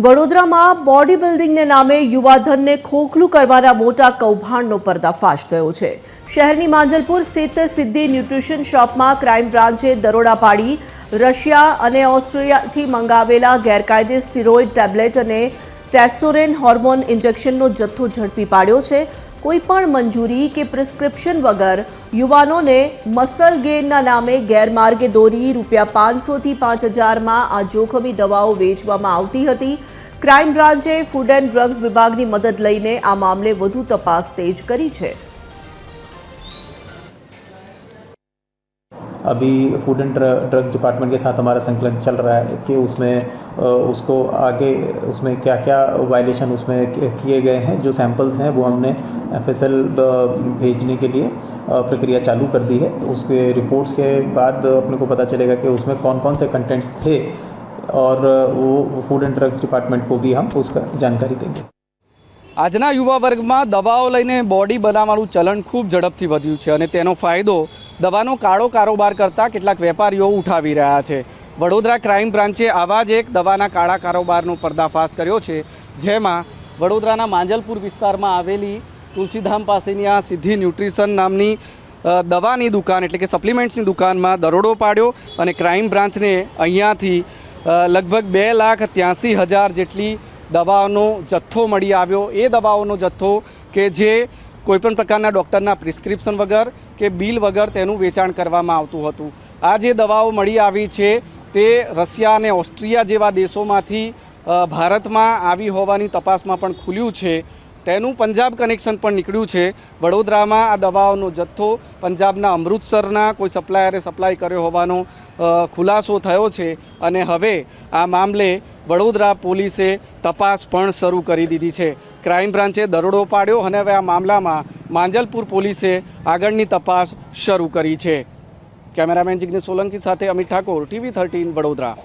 વડોદરામાં બોડી બિલ્ડિંગને નામે યુવાધનને ખોખલું કરવાના મોટા કૌભાંડનો પર્દાફાશ થયો છે। શહેરની માંજલપુર સ્થિત સિદ્ધિ ન્યુટ્રિશન શોપમાં ક્રાઇમ બ્રાન્ચે દરોડા પાડી રશિયા અને ઓસ્ટ્રેલિયાથી મંગાવેલા ગેરકાયદે સ્ટીરોઇડ ટેબ્લેટ અને ટેસ્ટોરેન હોર્મોન ઇન્જેક્શનનો જથ્થો ઝડપી પાડ્યો છે। કોઈપણ મંજૂરી કે પ્રિસ્ક્રિપ્શન વગર યુવાનોને મસલ ગેઇનના નામે ગેરમાર્ગે દોરી ₹500 થી 5000માં આ જોખમી દવાઓ વેચવામાં આવતી હતી। ક્રાઇમ બ્રાન્ચે ફૂડ એન્ડ ડ્રગ્સ વિભાગની મદદ લઈને આ મામલે વધુ તપાસ તેજ કરી છે। अभी फूड एंड ड्रग्स डिपार्टमेंट के साथ हमारा संकलन चल रहा है कि उसमें उसको आगे उसमें क्या क्या वायलेशन उसमें किए गए हैं। जो सैंपल्स हैं वो हमने FSL भेजने के लिए प्रक्रिया चालू कर दी है। तो उसके रिपोर्ट्स के बाद अपने को पता चलेगा कि उसमें कौन कौन से कंटेंट्स थे और वो फूड एंड ड्रग्स डिपार्टमेंट को भी हम उसका जानकारी देंगे। આજના યુવા વર્ગમાં દવાઓ લઈને બોડી બનાવવાનું ચલણ ખૂબ ઝડપથી વધ્યું છે અને તેનો ફાયદો દવાનો કાળો કારોબાર કરતા કેટલાક વેપારીઓ ઉઠાવી રહ્યા છે। વડોદરા ક્રાઇમ બ્રાન્ચે આવા જ એક દવાના કાળા કારોબારનો પર્દાફાશ કર્યો છે, જેમાં વડોદરાના માંજલપુર વિસ્તારમાં આવેલી તુલસીધામ પાસેની આ સિદ્ધિ ન્યુટ્રિશન નામની દવાની દુકાન એટલે કે સપ્લિમેન્ટ્સની દુકાનમાં દરોડો પાડ્યો અને ક્રાઇમ બ્રાન્ચને અહીંયાથી લગભગ 2,83,000 જેટલી દવાઓનો જથ્થો મળી આવ્યો। એ દવાઓનો જથ્થો કે જે કોઈપણ પ્રકારના ડૉક્ટરના પ્રિસ્ક્રિપ્શન વગર કે બિલ વગર તેનું વેચાણ કરવામાં આવતું હતું। આ જે દવાઓ મળી આવી છે તે રશિયા અને ઓસ્ટ્રિયા જેવા દેશોમાંથી ભારતમાં આવી હોવાની તપાસમાં પણ ખુલ્યું છે। તેનું પંજાબ કનેક્શન પણ નીકળ્યું છે। વડોદરામાં આ દવાઓનો જથ્થો પંજાબના અમૃતસરના કોઈ સપ્લાયરે સપ્લાય કર્યો હોવાનો ખુલાસો થયો છે અને હવે આ મામલે વડોદરા પોલીસે તપાસ પણ શરૂ કરી દીધી છે। ક્રાઇમ બ્રાન્ચે દરોડો પાડ્યો અને હવે આ મામલામાં માંજલપુર પોલીસે આગળની તપાસ શરૂ કરી છે। કેમેરામેન જિગ્નેશ સોલંકી સાથે અમિત ઠાકોર, TV13 વડોદરા।